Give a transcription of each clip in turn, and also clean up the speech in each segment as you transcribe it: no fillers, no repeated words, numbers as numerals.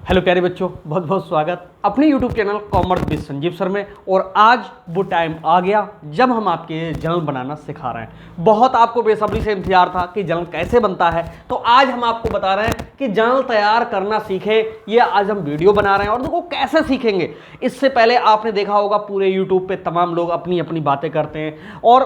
Hello प्यारे बच्चों, बहुत बहुत स्वागत अपने YouTube channel commerce with Sanjeev sir में। और आज वो टाइम आ गया जब हम आपके जर्नल बनाना सिखा रहे हैं। बहुत आपको बेसब्री से इंतजार था कि जर्नल कैसे बनता है, तो आज हम आपको बता रहे हैं कि जर्नल तैयार करना सीखें। ये आज हम वीडियो बना रहे हैं और देखो कैसे सीखेंगे। इससे पहले आपने देखा होगा पूरे YouTube पे तमाम लोग अपनी अपनी बातें करते हैं और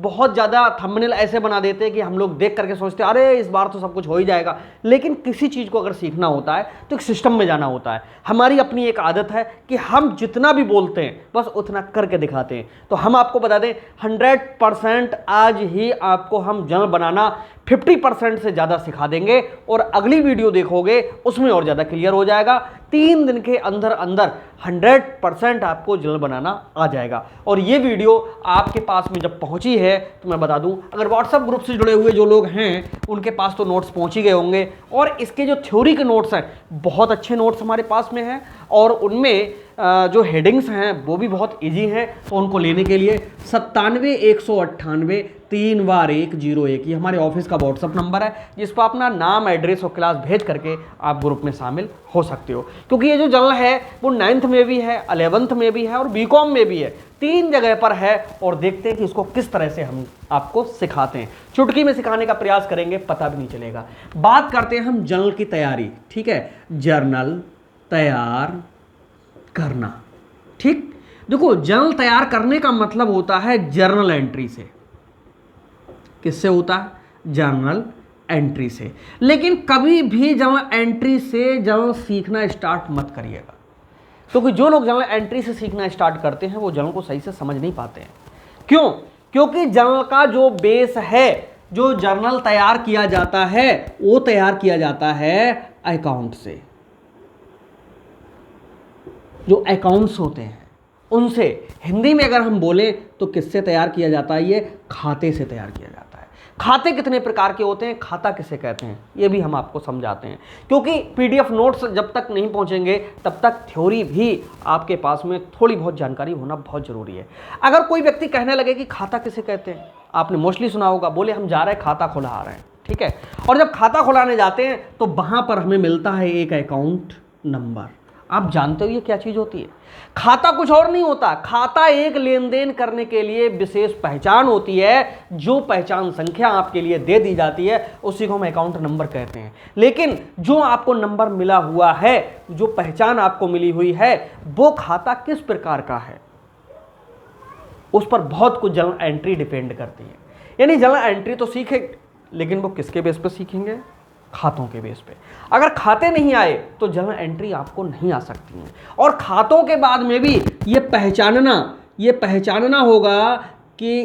बहुत ज़्यादा थंबनेल ऐसे बना देते हैं कि हम लोग देख करके सोचते हैं अरे इस बार तो सब कुछ हो ही जाएगा। लेकिन किसी चीज़ को अगर सीखना होता है तो एक सिस्टम में जाना होता है। हमारी अपनी एक आदत है कि हम जितना भी बोलते हैं बस उतना करके दिखाते हैं। तो हम आपको बता दें 100% आज ही आपको हम जर्नल बनाना 50% से ज़्यादा सिखा देंगे और अगली वीडियो देखोगे उसमें और ज़्यादा क्लियर हो जाएगा। 3 दिन के अंदर अंदर 100% आपको जर्नल बनाना आ जाएगा। और ये वीडियो आपके पास में जब पहुंची है तो मैं बता दूं, अगर व्हाट्सएप ग्रुप से जुड़े हुए जो लोग हैं उनके पास तो नोट्स पहुंच ही गए होंगे। और इसके जो थ्योरी के नोट्स हैं, बहुत अच्छे नोट्स हमारे पास में हैं और उनमें जो हेडिंग्स हैं वो भी बहुत इजी हैं। तो उनको लेने के लिए 97-198-3-1-01 ये हमारे ऑफिस का व्हाट्सअप नंबर है, जिस पर अपना नाम, एड्रेस और क्लास भेज करके आप ग्रुप में शामिल हो सकते हो। क्योंकि ये जो जर्नल है वो 9th में भी है, 11th में भी है और बीकॉम में भी है। 3 जगह पर है और देखते हैं कि इसको किस तरह से हम आपको सिखाते हैं। चुटकी में सिखाने का प्रयास करेंगे, पता भी नहीं चलेगा। बात करते हैं हम जर्नल की तैयारी। ठीक है, जर्नल तैयार करना। ठीक, देखो जर्नल तैयार करने का मतलब होता है जर्नल एंट्री से। किससे होता है? जर्नल एंट्री से। लेकिन कभी भी जर्नल एंट्री से जर्नल सीखना स्टार्ट मत करिएगा, क्योंकि जो लोग जर्नल एंट्री से सीखना स्टार्ट करते हैं वो जर्नल को सही से समझ नहीं पाते हैं। क्यों? क्योंकि जर्नल का जो बेस है, जो जर्नल तैयार किया जाता है वो तैयार किया जाता है अकाउंट से। जो अकाउंट्स होते हैं उनसे, हिंदी में अगर हम बोलें तो किससे तैयार किया जाता है? ये खाते से तैयार किया जाता है। खाते कितने प्रकार के होते हैं, खाता किसे कहते हैं, ये भी हम आपको समझाते हैं। क्योंकि पीडीएफ नोट्स जब तक नहीं पहुंचेंगे तब तक थ्योरी भी आपके पास में थोड़ी बहुत जानकारी होना बहुत जरूरी है। अगर कोई व्यक्ति कहने लगे कि खाता किसे कहते हैं, आपने मोस्टली सुना होगा, बोले हम जा रहे हैं खाता खुला रहे हैं। ठीक है, और जब खाता खुलाने जाते हैं तो वहां पर हमें मिलता है एक अकाउंट नंबर। आप जानते हो ये क्या चीज होती है? खाता कुछ और नहीं होता। खाता एक लेन देन करने के लिए विशेष पहचान होती है। जो पहचान संख्या आपके लिए दे दी जाती है उसी को हम अकाउंट नंबर कहते हैं। लेकिन जो आपको नंबर मिला हुआ है, जो पहचान आपको मिली हुई है, वो खाता किस प्रकार का है उस पर बहुत कुछ जर्नल एंट्री डिपेंड करती है। यानी जर्नल एंट्री तो सीखे, लेकिन वो किसके बेस पर सीखेंगे? खातों के बेस पे। अगर खाते नहीं आए तो जर्नल एंट्री आपको नहीं आ सकती है। और खातों के बाद में भी ये पहचानना होगा कि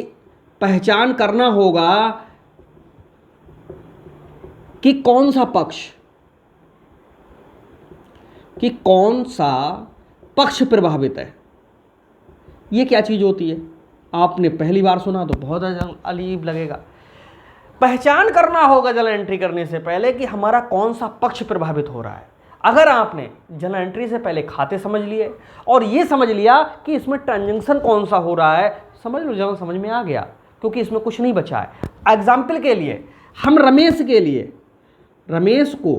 पहचान करना होगा कि कौन सा पक्ष प्रभावित है। ये क्या चीज होती है? आपने पहली बार सुना तो बहुत अजीब लगेगा। पहचान करना होगा जर्नल एंट्री करने से पहले कि हमारा कौन सा पक्ष प्रभावित हो रहा है। अगर आपने जर्नल एंट्री से पहले खाते समझ लिए और ये समझ लिया कि इसमें ट्रांजैक्शन कौन सा हो रहा है, समझ लो जर्नल समझ में आ गया, क्योंकि इसमें कुछ नहीं बचा है। एग्जाम्पल के लिए हम रमेश को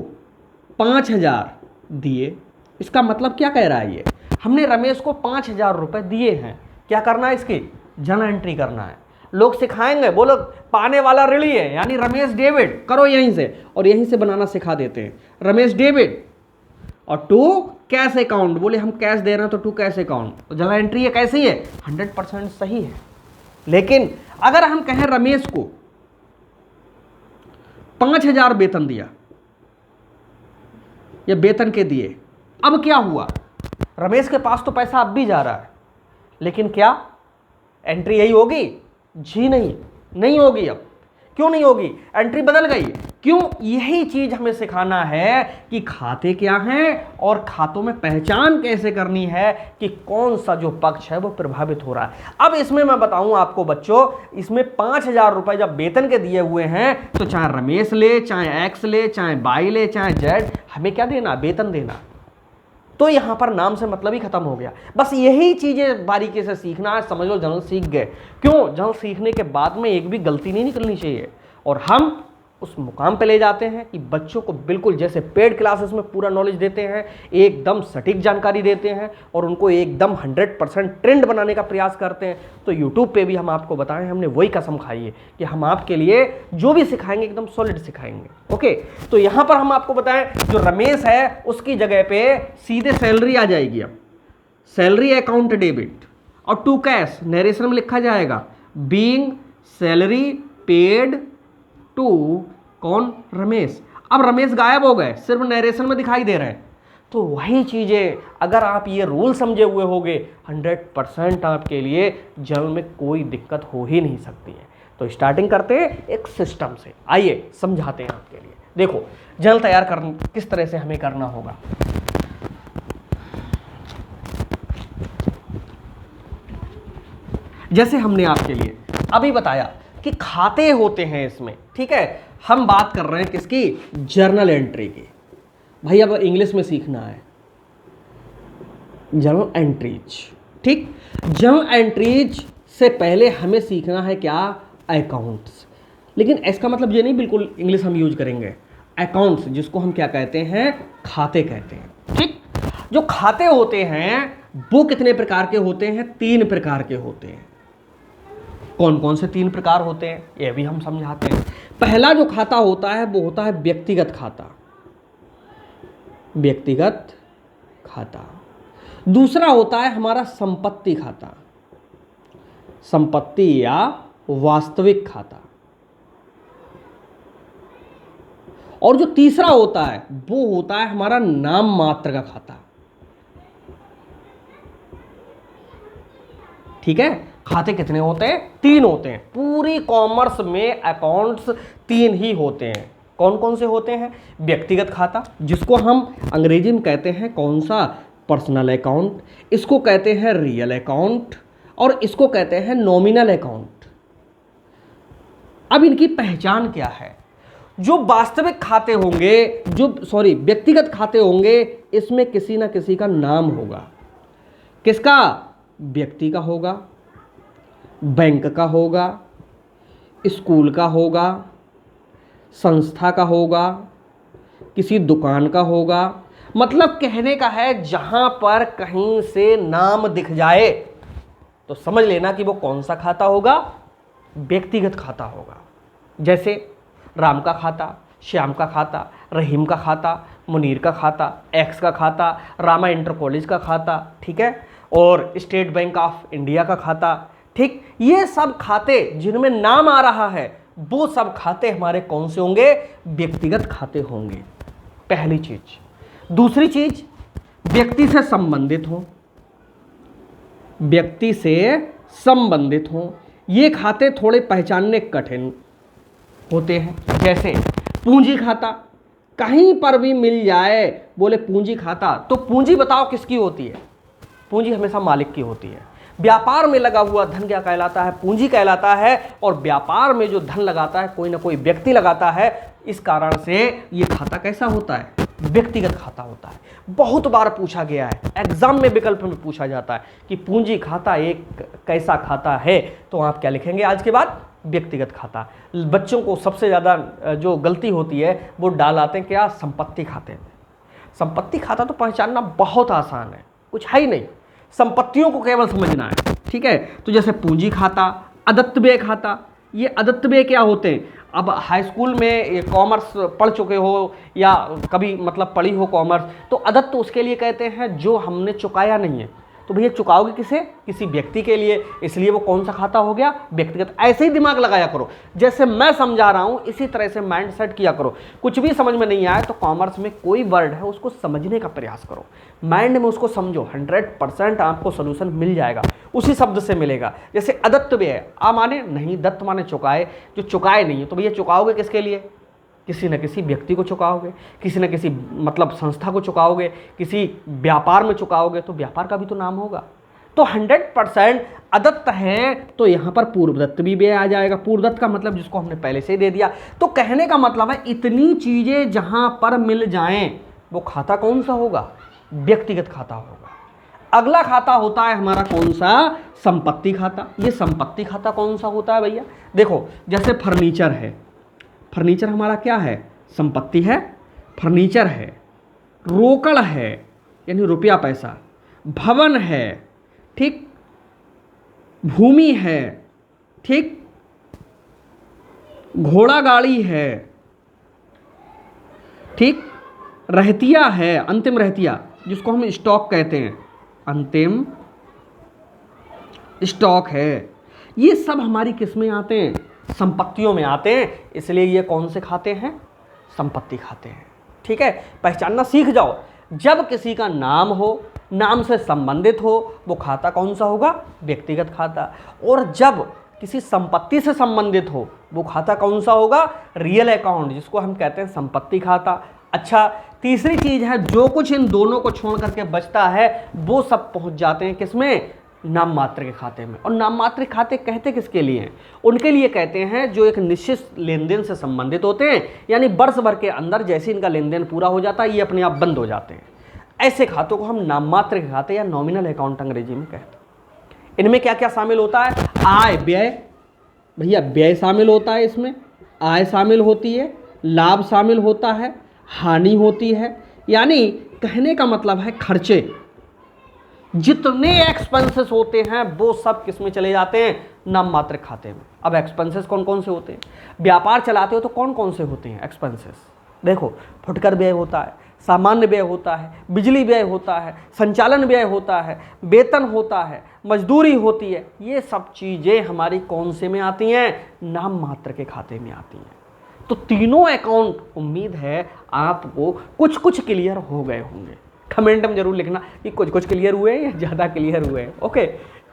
5,000 दिए। इसका मतलब क्या कह रहा है? ये हमने रमेश को 5,000 रुपए दिए हैं। क्या करना है? इसकी जर्नल एंट्री करना है। लोग सिखाएंगे, बोलो पाने वाला ऋणी है, यानी रमेश डेबिट करो यहीं से, और यहीं से बनाना सिखा देते हैं। रमेश डेबिट और टू कैश अकाउंट, बोले हम कैश दे रहे हैं तो टू कैश अकाउंट। तो जर्नल एंट्री ये कैसी है? 100% सही है। लेकिन अगर हम कहें रमेश को 5,000 वेतन दिया, या वेतन के दिए, अब क्या हुआ? रमेश के पास तो पैसा अब भी जा रहा है, लेकिन क्या एंट्री यही होगी? जी नहीं होगी। अब क्यों नहीं होगी? एंट्री बदल गई। क्यों? यही चीज हमें सिखाना है कि खाते क्या हैं और खातों में पहचान कैसे करनी है कि कौन सा जो पक्ष है वो प्रभावित हो रहा है। अब इसमें मैं बताऊं आपको बच्चों, इसमें 5,000 रुपए जब वेतन के दिए हुए हैं तो चाहे रमेश ले, चाहे एक्स ले, चाहे वाई ले, चाहे जेड, हमें क्या देना? वेतन देना। तो यहां पर नाम से मतलब ही खत्म हो गया। बस यही चीजें बारीकी से सीखना है। समझ लो जर्नल सीख गए। क्यों? जर्नल सीखने के बाद में एक भी गलती नहीं निकलनी चाहिए। और हम उस मुकाम पे ले जाते हैं कि बच्चों को बिल्कुल जैसे पेड क्लासेस में पूरा नॉलेज देते हैं, एकदम सटीक जानकारी देते हैं और उनको एकदम 100% ट्रेंड बनाने का प्रयास करते हैं। तो यूट्यूब पे भी हम आपको बताएं, हमने वही कसम खाई है कि हम आपके लिए जो भी सिखाएंगे एकदम सॉलिड सिखाएंगे। ओके, तो यहाँ पर हम आपको बताएं जो रमेश है उसकी जगह पे सीधे सैलरी आ जाएगी। अब सैलरी अकाउंट डेबिट और टू कैश नरेशन में लिखा जाएगा बीइंग सैलरी पेड टू कौन, रमेश। अब रमेश गायब हो गए, सिर्फ नरेशन में दिखाई दे रहे हैं। तो वही चीज़ें अगर आप ये रूल समझे हुए होगे 100% आपके लिए जर्नल में कोई दिक्कत हो ही नहीं सकती है। तो स्टार्टिंग करते हैं एक सिस्टम से, आइए समझाते हैं आपके लिए। देखो जर्नल तैयार कर किस तरह से हमें करना होगा। जैसे हमने आपके लिए अभी बताया कि खाते होते हैं इसमें, ठीक है। हम बात कर रहे हैं किसकी, जर्नल एंट्री की। भाई अब इंग्लिश में सीखना है, जर्नल एंट्रीज, ठीक। जर्नल एंट्रीज से पहले हमें सीखना है क्या, अकाउंट्स। लेकिन इसका मतलब ये नहीं बिल्कुल इंग्लिश हम यूज करेंगे, अकाउंट्स जिसको हम क्या कहते हैं, खाते कहते हैं, ठीक। जो खाते होते हैं वो कितने प्रकार के होते हैं, 3 प्रकार के होते हैं। कौन कौन से 3 प्रकार होते हैं ये भी हम समझाते हैं। पहला जो खाता होता है वो होता है व्यक्तिगत खाता, व्यक्तिगत खाता। दूसरा होता है हमारा संपत्ति खाता, संपत्ति या वास्तविक खाता। और जो तीसरा होता है वो होता है हमारा नाम मात्र का खाता, ठीक है। खाते कितने होते हैं, 3 होते हैं। पूरी कॉमर्स में अकाउंट्स 3 ही होते हैं। कौन कौन से होते हैं, व्यक्तिगत खाता जिसको हम अंग्रेजी में कहते हैं कौन सा, पर्सनल अकाउंट, इसको कहते हैं रियल अकाउंट और इसको कहते हैं नॉमिनल अकाउंट। अब इनकी पहचान क्या है, जो वास्तविक खाते होंगे, व्यक्तिगत खाते होंगे, इसमें किसी ना किसी का नाम होगा। किसका, व्यक्ति का होगा, बैंक का होगा, स्कूल का होगा, संस्था का होगा, किसी दुकान का होगा। मतलब कहने का है जहां पर कहीं से नाम दिख जाए तो समझ लेना कि वो कौन सा खाता होगा, व्यक्तिगत खाता होगा। जैसे राम का खाता, श्याम का खाता, रहीम का खाता, मुनीर का खाता, एक्स का खाता, रामा इंटर कॉलेज का खाता, ठीक है, और स्टेट बैंक ऑफ इंडिया का खाता, ठीक। ये सब खाते जिनमें नाम आ रहा है वो सब खाते हमारे कौन से होंगे, व्यक्तिगत खाते होंगे, पहली चीज। दूसरी चीज, व्यक्ति से संबंधित हो, व्यक्ति से संबंधित हो। ये खाते थोड़े पहचानने कठिन होते हैं। जैसे पूंजी खाता, कहीं पर भी मिल जाए बोले पूंजी खाता, तो पूंजी बताओ किसकी होती है, पूंजी हमेशा मालिक की होती है। व्यापार में लगा हुआ धन क्या कहलाता है, पूंजी कहलाता है। और व्यापार में जो धन लगाता है कोई ना कोई व्यक्ति लगाता है, इस कारण से ये खाता कैसा होता है, व्यक्तिगत खाता होता है। बहुत बार पूछा गया है, एग्जाम में विकल्प में पूछा जाता है कि पूंजी खाता एक कैसा खाता है, तो आप क्या लिखेंगे आज के बाद, व्यक्तिगत खाता। बच्चों को सबसे ज़्यादा जो गलती होती है वो डालाते हैं क्या, संपत्ति खाते में। संपत्ति खाता तो पहचानना बहुत आसान है, कुछ है ही नहीं, संपत्तियों को केवल समझना है, ठीक है। तो जैसे पूंजी खाता, अदत्त व्यय खाता। ये अदत्त व्यय क्या होते हैं, अब हाई स्कूल में कॉमर्स पढ़ चुके हो या कभी मतलब पढ़ी हो कॉमर्स, तो अदत्त उसके लिए कहते हैं जो हमने चुकाया नहीं है। तो भैया चुकाओगे किसे, किसी व्यक्ति के लिए, इसलिए वो कौन सा खाता हो गया, व्यक्तिगत। ऐसे ही दिमाग लगाया करो, जैसे मैं समझा रहा हूँ इसी तरह से माइंड सेट किया करो। कुछ भी समझ में नहीं आए तो कॉमर्स में कोई वर्ड है उसको समझने का प्रयास करो, माइंड में उसको समझो, 100% आपको सोल्यूशन मिल जाएगा, उसी शब्द से मिलेगा। जैसे अदत्त व्यय, आ माने नहीं, दत्त माने चुकाए, जो चुकाए नहीं है, तो भैया चुकाओगे किसके लिए, किसी न किसी व्यक्ति को चुकाओगे, किसी न किसी मतलब संस्था को चुकाओगे, किसी व्यापार में चुकाओगे, तो व्यापार का भी तो नाम होगा। तो 100% अदत्त है, तो यहाँ पर पूर्वदत्त भी व्यय आ जाएगा। पूर्वदत्त का मतलब जिसको हमने पहले से ही दे दिया। तो कहने का मतलब है इतनी चीज़ें जहाँ पर मिल जाएं वो खाता कौन सा होगा, व्यक्तिगत खाता होगा। अगला खाता होता है हमारा कौन सा, संपत्ति खाता। ये संपत्ति खाता कौन सा होता है भैया, देखो जैसे फर्नीचर है, फर्नीचर हमारा क्या है? संपत्ति है, फर्नीचर है। रोकड़ है यानी रुपया पैसा, भवन है, ठीक, भूमि है, ठीक, घोड़ा गाड़ी है, ठीक, रहतिया है, अंतिम रहतिया जिसको हम स्टॉक कहते हैं, अंतिम स्टॉक है। ये सब हमारी किस में आते हैं? संपत्तियों में आते हैं। इसलिए ये कौन से खाते हैं? संपत्ति खाते हैं। ठीक है, पहचानना सीख जाओ। जब किसी का नाम हो, नाम से संबंधित हो, वो खाता कौन सा होगा? व्यक्तिगत खाता। और जब किसी संपत्ति से संबंधित हो, वो खाता कौन सा होगा? रियल अकाउंट, जिसको हम कहते हैं संपत्ति खाता। अच्छा, तीसरी चीज है, जो कुछ इन दोनों को छोड़ करके बचता है वो सब पहुंच जाते हैं किसमें? नाम मात्र के खाते में। और नाम मात्र के खाते कहते किसके लिए हैं? उनके लिए कहते हैं जो एक निश्चित लेन देन से संबंधित होते हैं, यानी वर्ष भर के अंदर जैसे इनका लेन देन पूरा हो जाता है ये अपने आप बंद हो जाते हैं। ऐसे खातों को हम नाम मात्र के खाते या नॉमिनल अकाउंट अंग्रेजी में कहते हैं। इनमें क्या क्या शामिल होता है? आय व्यय, भैया व्यय शामिल होता है इसमें, आय शामिल होती है, लाभ शामिल होता है, हानि होती है। यानी कहने का मतलब है खर्चे, जितने एक्सपेंसेस होते हैं वो सब किस में चले जाते हैं? नाम मात्र खाते में। अब एक्सपेंसेस कौन कौन से होते हैं? व्यापार चलाते हो तो कौन कौन से होते हैं एक्सपेंसेस? देखो, फुटकर व्यय होता है, सामान्य व्यय होता है, बिजली व्यय होता है, संचालन व्यय होता है, वेतन होता है, मजदूरी होती है। ये सब चीज़ें हमारी कौन से में आती हैं? नाम मात्र के खाते में आती हैं। तो तीनों अकाउंट उम्मीद है आपको कुछ कुछ क्लियर हो गए होंगे। कमेंट में जरूर लिखना कि कुछ कुछ क्लियर हुए या ज़्यादा क्लियर हुए, ओके,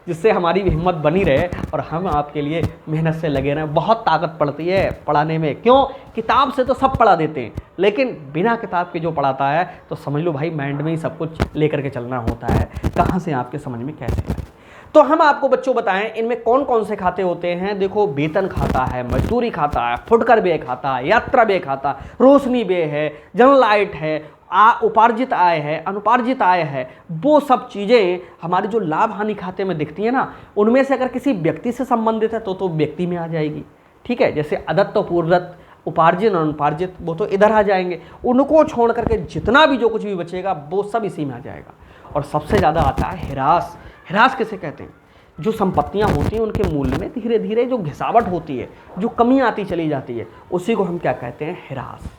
जिससे हमारी हिम्मत बनी रहे और हम आपके लिए मेहनत से लगे रहें। बहुत ताकत पड़ती है पढ़ाने में। क्यों? किताब से तो सब पढ़ा देते हैं, लेकिन बिना किताब के जो पढ़ाता है तो समझ लो भाई माइंड में ही सब कुछ लेकर के चलना होता है, कहाँ से आपके समझ में कैसे आए। तो हम आपको बच्चों बताएं इनमें कौन कौन से खाते होते हैं। देखो, वेतन खाता है, मजदूरी खाता है, फुटकर व्यय खाता है, यात्रा व्यय खाता, रोशनी व्यय है, जन लाइट है, उपार्जित आय है, अनुपार्जित आय है। वो सब चीज़ें हमारी जो लाभ हानि खाते में दिखती है ना, उनमें से अगर किसी व्यक्ति से संबंधित है तो व्यक्ति में आ जाएगी। ठीक है, जैसे अदत्त और पूर्वदत्त, उपार्जन और अनुपार्जित, वो तो इधर आ जाएंगे। उनको छोड़ करके जितना भी जो कुछ भी बचेगा वो सब इसी में आ जाएगा। और सबसे ज़्यादा आता है हिरास। हिरास किसे कहते हैं? जो संपत्तियां होती हैं उनके मूल्य में धीरे धीरे जो घिसावट होती है, जो कमी आती चली जाती है, उसी को हम क्या कहते हैं? हिरास।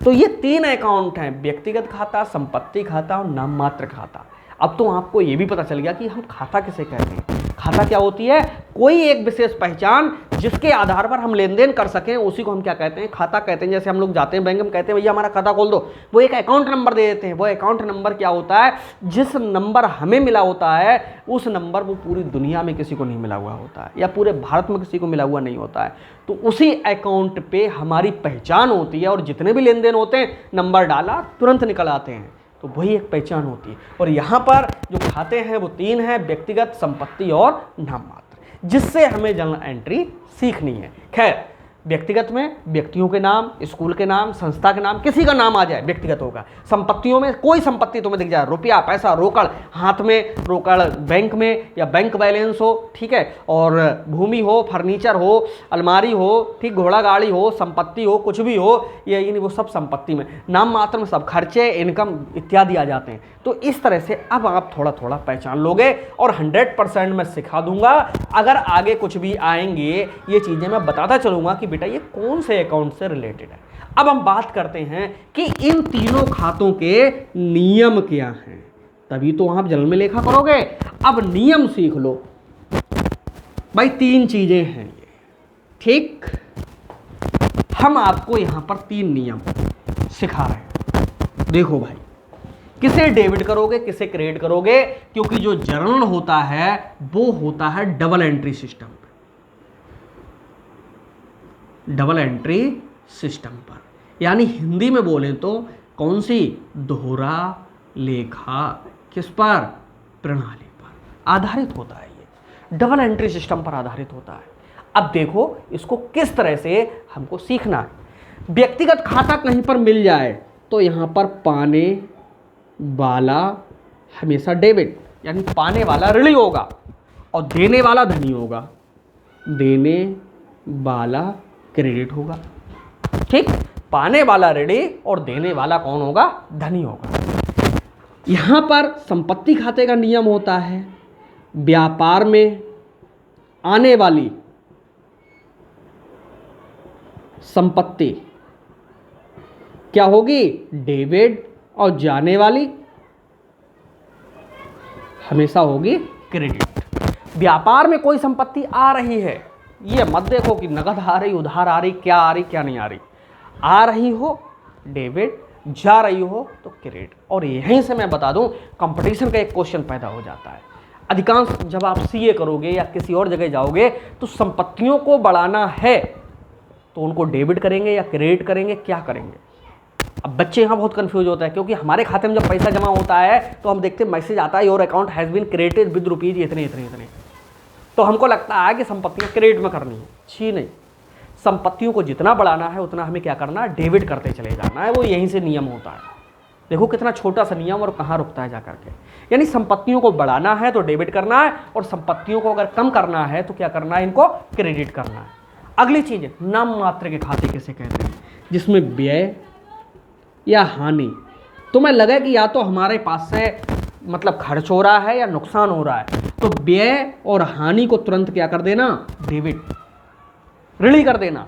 तो ये तीन अकाउंट हैं, व्यक्तिगत खाता, संपत्ति खाता और नाम मात्र खाता। अब तो आपको ये भी पता चल गया कि हम खाता किसे कहते हैं। खाता क्या होती है? कोई एक विशेष पहचान जिसके आधार पर हम लेन देन कर सकें, उसी को हम क्या कहते हैं? खाता कहते हैं। जैसे हम लोग जाते हैं बैंक में, कहते हैं भैया हमारा खाता खोल दो, वो एक अकाउंट नंबर दे देते हैं। वो अकाउंट नंबर क्या होता है? जिस नंबर हमें मिला होता है उस नंबर वो पूरी दुनिया में किसी को नहीं मिला हुआ होता है, या पूरे भारत में किसी को मिला हुआ नहीं होता है। तो उसी अकाउंट पे हमारी पहचान होती है और जितने भी लेन देन होते हैं नंबर डाला तुरंत निकल आते हैं। तो वही एक पहचान होती है। और यहाँ पर जो खाते हैं वो तीन हैं, व्यक्तिगत, संपत्ति और नाम मात्र, जिससे हमें जर्नल एंट्री सीखनी है। खैर, व्यक्तिगत में व्यक्तियों के नाम, स्कूल के नाम, संस्था के नाम, किसी का नाम आ जाए व्यक्तिगत होगा। संपत्तियों में कोई संपत्ति तुम्हें दिख जाए, रुपया, पैसा, रोकड़, हाथ में रोकड़, बैंक में या बैंक बैलेंस हो, ठीक है, और भूमि हो, फर्नीचर हो, अलमारी हो, ठीक, घोड़ा गाड़ी हो, संपत्ति हो, कुछ भी हो, ये वो सब संपत्ति में। नाम मात्र में सब खर्चे, इनकम इत्यादि आ जाते हैं। तो इस तरह से अब आप थोड़ा थोड़ा पहचान लोगे और 100% मैं सिखा दूंगा। अगर आगे कुछ भी आएंगे ये चीज़ें मैं बताता चलूँगा कि बेटा ये कौन से अकाउंट से रिलेटेड है। अब हम बात करते हैं कि इन तीनों खातों के नियम क्या हैं, तभी तो आप जन्म में लेखा करोगे। अब नियम सीख लो भाई, तीन चीज़ें हैं ये, ठीक। हम आपको यहाँ पर तीन नियम सिखा रहे हैं। देखो भाई, किसे डेबिट करोगे, किसे क्रेडिट करोगे, क्योंकि जो जर्नल होता है वो होता है डबल एंट्री सिस्टम पर, डबल एंट्री सिस्टम पर, यानी हिंदी में बोलें तो कौन सी? दोहरा लेखा किस पर? प्रणाली पर आधारित होता है। ये डबल एंट्री सिस्टम पर आधारित होता है। अब देखो इसको किस तरह से हमको सीखना है। व्यक्तिगत खाता कहीं पर मिल जाए तो यहाँ पर पाने वाला हमेशा डेबिट, यानी पाने वाला ऋणी होगा और देने वाला धनी होगा, देने वाला क्रेडिट होगा। ठीक, पाने वाला ऋणी और देने वाला कौन होगा? धनी होगा। यहां पर संपत्ति खाते का नियम होता है, व्यापार में आने वाली संपत्ति क्या होगी? डेबिट, और जाने वाली हमेशा होगी क्रेडिट। व्यापार में कोई संपत्ति आ रही है, ये मत देखो कि नगद आ रही, उधार आ रही, क्या आ रही क्या नहीं आ रही। आ रही हो डेबिट, जा रही हो तो क्रेडिट। और यहीं से मैं बता दूं, कंपटीशन का एक क्वेश्चन पैदा हो जाता है। अधिकांश जब आप सीए करोगे या किसी और जगह जाओगे तो संपत्तियों को बढ़ाना है तो उनको डेबिट करेंगे या क्रेडिट करेंगे, क्या करेंगे? अब बच्चे यहाँ बहुत कंफ्यूज होता है, क्योंकि हमारे खाते में जब पैसा जमा होता है तो हम देखते हैं मैसेज आता है your account has been credited with rupees इतने इतने इतने, तो हमको लगता है कि संपत्तियाँ क्रेडिट में करनी है। छी नहीं, संपत्तियों को जितना बढ़ाना है उतना हमें क्या करना है? डेबिट करते चले जाना है। वो यहीं से नियम होता है। देखो कितना छोटा सा नियम और कहाँ रुकता है जा करके। यानी संपत्तियों को बढ़ाना है तो डेबिट करना है, और संपत्तियों को अगर कम करना है तो क्या करना है? इनको क्रेडिट करना है। अगली चीज है नाम मात्र के खाते किसे कहते हैं? जिसमें व्यय या हानि तुम्हें लगे कि या तो हमारे पास से मतलब खर्च हो रहा है या नुकसान हो रहा है, तो व्यय और हानि को तुरंत क्या कर देना? डेबिट, ऋणी कर देना।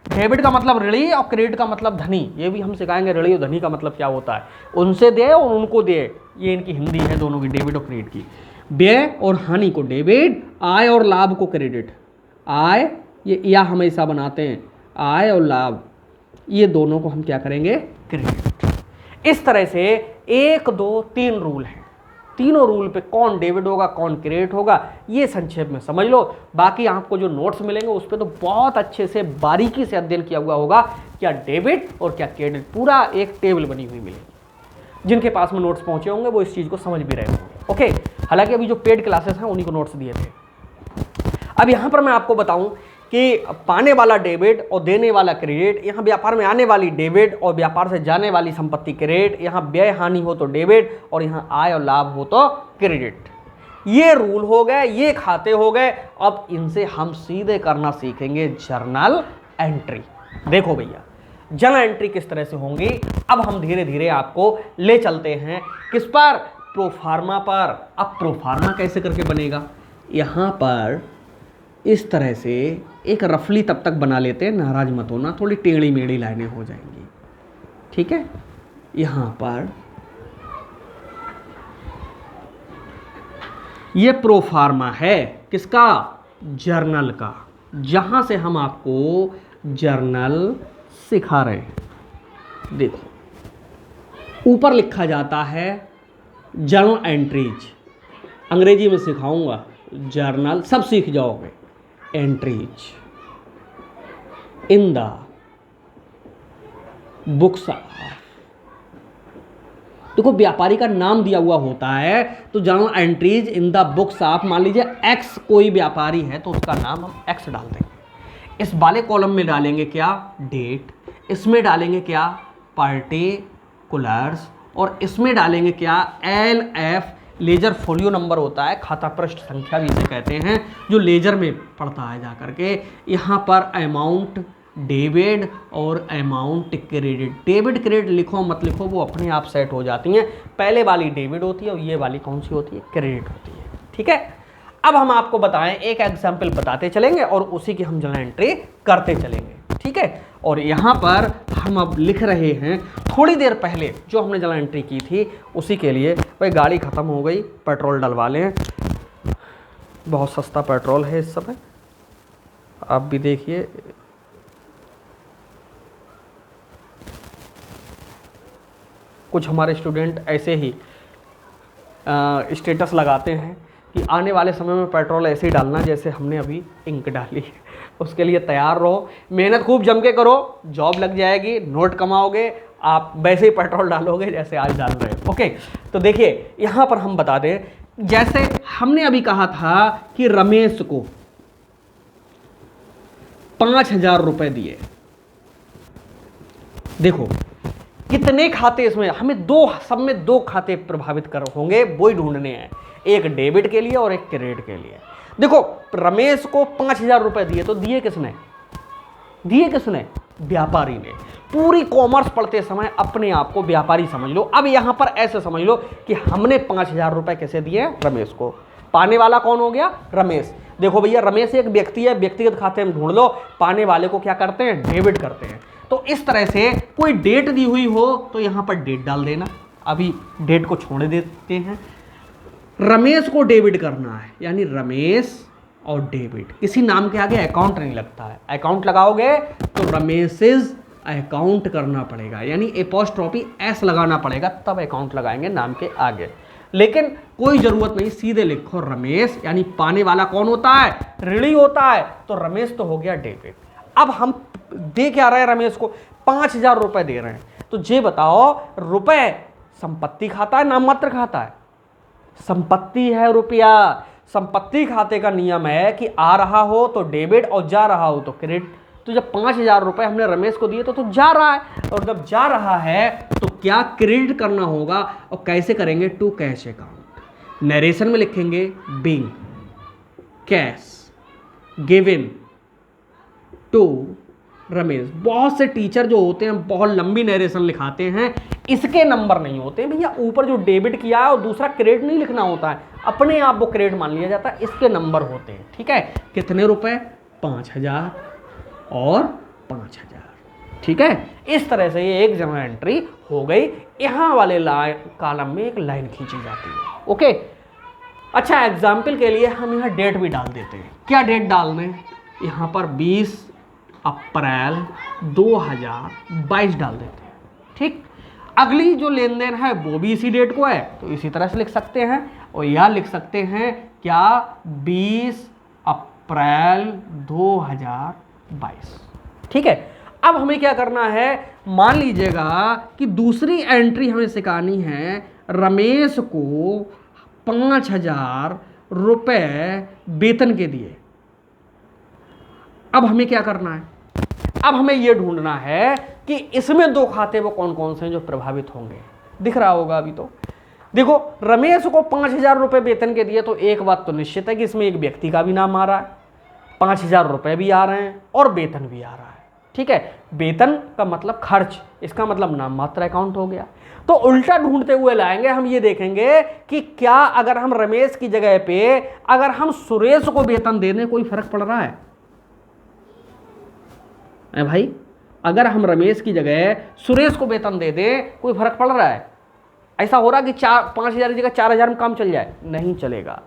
डेबिट का मतलब ऋणी और क्रेडिट का मतलब धनी। ये भी हम सिखाएंगे ऋणी और धनी का मतलब क्या होता है। उनसे दे और उनको दे, ये इनकी हिंदी है दोनों की, डेबिट और क्रेडिट की। व्यय और हानि को डेबिट, आय और लाभ को क्रेडिट। आय ये या हमेशा बनाते हैं, आय और लाभ ये दोनों को हम क्या करेंगे? क्रेडिट। इस तरह से 1 2 3 रूल हैं। तीनों रूल पे कौन डेबिट होगा कौन क्रेडिट होगा ये संक्षेप में समझ लो। बाकी आपको जो नोट्स मिलेंगे उस पर तो बहुत अच्छे से बारीकी से अध्ययन किया हुआ होगा, क्या डेबिट और क्या क्रेडिट, पूरा एक टेबल बनी हुई मिलेगी। जिनके पास में नोट्स पहुंचे होंगे वो इस चीज़ को समझ भी रहे होंगे। ओके, हालांकि अभी जो पेड क्लासेस हैं उन्हीं को नोट्स दिए थे। अब यहाँ पर मैं आपको बताऊँ कि पाने वाला डेबिट और देने वाला क्रेडिट, यहाँ व्यापार में आने वाली डेबिट और व्यापार से जाने वाली संपत्ति क्रेडिट, यहाँ व्यय हानि हो तो डेबिट और यहाँ आय और लाभ हो तो क्रेडिट। ये रूल हो गए, ये खाते हो गए। अब इनसे हम सीधे करना सीखेंगे जर्नल एंट्री। देखो भैया जर्नल एंट्री किस तरह से होंगी, अब हम धीरे धीरे आपको ले चलते हैं किस पर? प्रोफार्मा पर। अब प्रोफार्मा कैसे करके बनेगा? यहाँ पर इस तरह से एक रफली तब तक बना लेते हैं, नाराज मत होना, थोड़ी टेढ़ी मेढ़ी लाइनें हो जाएंगी, ठीक है। यहाँ पर ये प्रोफार्मा है किसका? जर्नल का, जहां से हम आपको जर्नल सिखा रहे हैं। देखो ऊपर लिखा जाता है जर्नल एंट्रीज, अंग्रेजी में सिखाऊंगा, जर्नल सब सीख जाओगे। Entries in the books of, देखो व्यापारी का नाम दिया हुआ होता है तो journal entries in the books of, मान लीजिए एक्स कोई व्यापारी है तो उसका नाम हम एक्स डाल देंगे। इस वाले कॉलम में डालेंगे क्या? डेट। इसमें डालेंगे क्या? पार्टिकुलर्स। और इसमें डालेंगे क्या? LF, लेजर फोलियो नंबर होता है, खाता पृष्ठ संख्या भी इसे कहते हैं, जो लेजर में पड़ता है जा करके। यहाँ पर अमाउंट डेबिट और अमाउंट क्रेडिट। डेबिट क्रेडिट लिखो मत लिखो वो अपने आप सेट हो जाती हैं। पहले वाली डेबिट होती है और ये वाली कौन सी होती है? क्रेडिट होती है, ठीक है। अब हम आपको बताएं, एक एग्जाम्पल बताते चलेंगे और उसी की हम जर्नल एंट्री करते चलेंगे, ठीक है। और यहाँ पर हम अब लिख रहे हैं, थोड़ी देर पहले जो हमने जर्नल एंट्री की थी उसी के लिए। भाई गाड़ी ख़त्म हो गई, पेट्रोल डलवा लें, बहुत सस्ता पेट्रोल है इस समय, आप भी देखिए। कुछ हमारे स्टूडेंट ऐसे ही स्टेटस लगाते हैं कि आने वाले समय में पेट्रोल ऐसे ही डालना जैसे हमने अभी इंक डाली है। उसके लिए तैयार रहो, मेहनत खूब जम के करो, जॉब लग जाएगी, नोट कमाओगे, आप वैसे ही पेट्रोल डालोगे जैसे आज डाल रहे हो। ओके, तो देखिए यहाँ पर हम बता दें, जैसे हमने अभी कहा था कि रमेश को 5,000 रुपए दिए। देखो कितने खाते इसमें, हमें सब में दो खाते प्रभावित कर होंगे, वो ही ढूंढने हैं, एक डेबिट के लिए और एक क्रेडिट के लिए। देखो रमेश को 5,000 रुपए दिए, तो दिए किसने? व्यापारी ने। पूरी कॉमर्स पढ़ते समय अपने आप को व्यापारी समझ लो। अब यहां पर ऐसे समझ लो कि हमने 5,000 रुपए कैसे दिए रमेश को, पाने वाला कौन हो गया, रमेश। देखो भैया रमेश एक व्यक्ति है, व्यक्तिगत खाते में ढूंढ लो, पाने वाले को क्या करते हैं, डेबिट करते हैं। तो इस तरह से कोई डेट दी हुई हो तो यहां पर डेट डाल देना। अभी डेट को छोड़ देते हैं, रमेश को डेबिट करना है, यानी रमेश और डेबिट, किसी नाम के आगे अकाउंट नहीं लगता है। अकाउंट लगाओगे तो रमेशेस अकाउंट करना पड़ेगा, यानी एपोस्ट्रोफी एस लगाना पड़ेगा, तब अकाउंट लगाएंगे नाम के आगे। लेकिन कोई जरूरत नहीं, सीधे लिखो रमेश, यानी पाने वाला कौन होता है, ऋणी होता है, तो रमेश तो हो गया डेबिट। अब हम दे क्या रहे हैं रमेश को, 5,000 रुपए दे रहे हैं। तो ये बताओ रुपए संपत्ति खाता है नाममात्र खाता है, संपत्ति है रुपया। संपत्ति खाते का नियम है कि आ रहा हो तो डेबिट और जा रहा हो तो क्रेडिट। तो जब 5,000 रुपए हमने रमेश को दिए तो जा रहा है, और जब जा रहा है तो क्या क्रेडिट करना होगा, और कैसे करेंगे, टू कैश अकाउंट। नरेशन में लिखेंगे being cash given to Ramesh. बहुत से टीचर जो होते हैं बहुत लंबी नरेशन लिखाते हैं, इसके नंबर नहीं होते हैं भैया, ऊपर जो डेबिट किया है और दूसरा क्रेडिट नहीं लिखना होता है, अपने आप वो क्रेडिट मान लिया जाता है, इसके नंबर होते हैं। ठीक है, कितने रुपए, 5,000 और 5,000। ठीक है, इस तरह से ये एक जर्नल एंट्री हो गई। यहां वाले कॉलम में एक लाइन खींची जाती है। ओके, अच्छा एग्जाम्पल के लिए हम यहाँ डेट भी डाल देते हैं। क्या डेट डालने, यहाँ पर 20 अप्रैल 2022 डाल देते हैं। ठीक, अगली जो लेन देन है वो भी इसी डेट को है, तो इसी तरह से लिख सकते हैं, और यह लिख सकते हैं क्या, 20 अप्रैल 2022। ठीक है, अब हमें क्या करना है, मान लीजिएगा कि दूसरी एंट्री हमें सिखानी है, रमेश को 5,000 रुपए वेतन के दिए। अब हमें क्या करना है, अब हमें यह ढूंढना है कि इसमें दो खाते वो कौन कौन से हैं जो प्रभावित होंगे। दिख रहा होगा अभी तो। देखो रमेश को 5,000 रुपए वेतन के दिए, तो एक बात तो निश्चित है कि इसमें एक व्यक्ति का भी नाम आ रहा है, 5,000 रुपए भी आ रहे हैं और वेतन भी आ रहा है। ठीक है, वेतन का मतलब खर्च, इसका मतलब नाम मात्र अकाउंट हो गया। तो उल्टा ढूंढते हुए लाएंगे, हम ये देखेंगे कि क्या अगर हम रमेश की जगह पे अगर हम सुरेश को वेतन दे दें, कोई फर्क पड़ रहा है भाई? अगर हम रमेश की जगह सुरेश को वेतन दे दें, कोई फर्क पड़ रहा है? ऐसा हो रहा कि 5,000 की जगह 4,000 में काम चल जाए? नहीं चलेगा।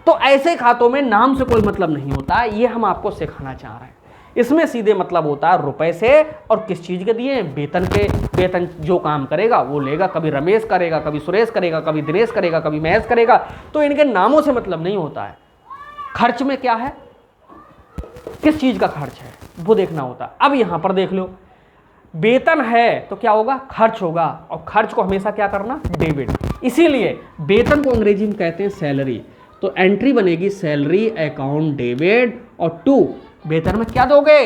तो ऐसे खातों में नाम से कोई मतलब नहीं होता, ये हम आपको सिखाना चाह रहे हैं। इसमें सीधे मतलब होता है रुपए से, और किस चीज के दिए, वेतन के। वेतन जो काम करेगा वो लेगा, कभी रमेश करेगा, कभी सुरेश करेगा, कभी दिनेश करेगा, कभी महेश करेगा। तो इनके नामों से मतलब नहीं होता है। खर्च में क्या है, किस चीज का खर्च है वो देखना होता है। अब यहां पर देख लो, वेतन है तो क्या होगा, खर्च होगा, और खर्च को हमेशा क्या करना, डेबिट। इसीलिए वेतन को अंग्रेजी में कहते हैं सैलरी। तो एंट्री बनेगी सैलरी अकाउंट डेबिट, और टू वेतन में क्या दोगे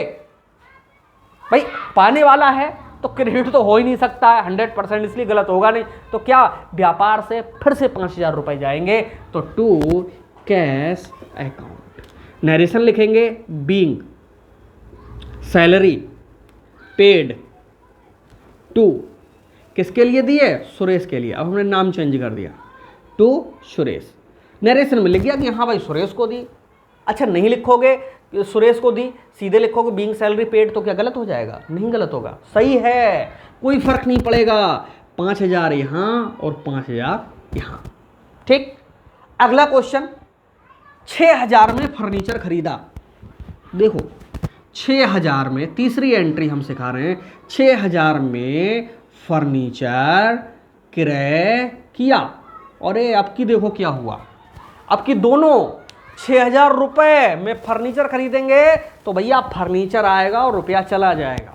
भाई, पाने वाला है तो क्रेडिट तो हो ही नहीं सकता है 100%, इसलिए गलत होगा नहीं। तो क्या, व्यापार से फिर से 5,000 रुपए जाएंगे, तो टू कैश अकाउंट। नरेशन लिखेंगे बीइंग सैलरी पेड टू, किसके लिए दिए, सुरेश के लिए। अब हमने नाम चेंज कर दिया, टू सुरेश। नरेशन में लिख दिया कि हाँ भाई सुरेश को दी। अच्छा नहीं लिखोगे सुरेश को दी, सीधे लिखोगे बीइंग सैलरी पेड, तो क्या गलत हो जाएगा? नहीं गलत होगा, सही है, कोई फर्क नहीं पड़ेगा। 5,000 यहाँ और 5,000 यहाँ। ठीक, अगला क्वेश्चन, 6,000 में फर्नीचर खरीदा। देखो 6,000 में, तीसरी एंट्री हम सिखा रहे हैं, 6,000 में फर्नीचर क्रय किया। और अब की देखो क्या हुआ, अब की दोनों 6,000 रुपए में फर्नीचर खरीदेंगे तो भैया फर्नीचर आएगा और रुपया चला जाएगा।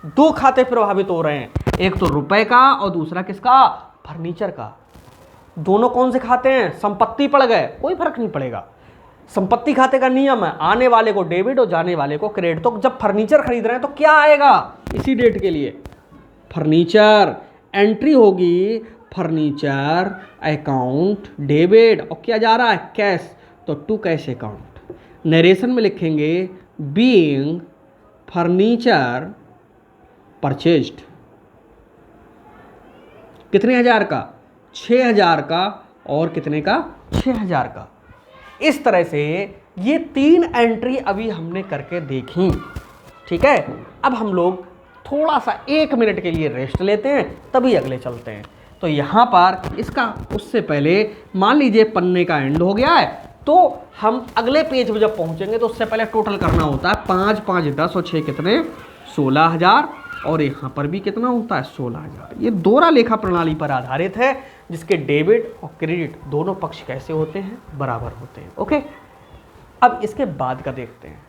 दो खाते प्रभावित हो रहे हैं, एक तो रुपए का और दूसरा किसका, फर्नीचर का। दोनों कौन से खाते हैं, संपत्ति पड़ गए, कोई फर्क नहीं पड़ेगा। संपत्ति खाते का नियम है, आने वाले को डेबिट और जाने वाले को क्रेडिट। तो जब फर्नीचर खरीद रहे हैं तो क्या आएगा, इसी डेट के लिए फर्नीचर। एंट्री होगी फर्नीचर अकाउंट डेबिट, और क्या जा रहा है, कैश, तो टू कैश अकाउंट। नरेशन में लिखेंगे बीइंग फर्नीचर परचेज्ड, कितने हजार का, 6,000 का, और कितने का, 6,000 का। इस तरह से ये 3 एंट्री अभी हमने करके देखी, ठीक है। अब हम लोग थोड़ा सा 1 मिनट के लिए रेस्ट लेते हैं, तभी अगले चलते हैं। तो यहाँ पर इसका उससे पहले मान लीजिए पन्ने का एंड हो गया है, तो हम अगले पेज पे जब पहुँचेंगे तो उससे पहले टोटल करना होता है 5 5 10 और 6 कितने, 16,000, और यहाँ पर भी कितना होता है, 16,000। ये दोहरा लेखा प्रणाली पर आधारित है, जिसके डेबिट और क्रेडिट दोनों पक्ष कैसे होते हैं, बराबर होते हैं। ओके, अब इसके बाद का देखते हैं।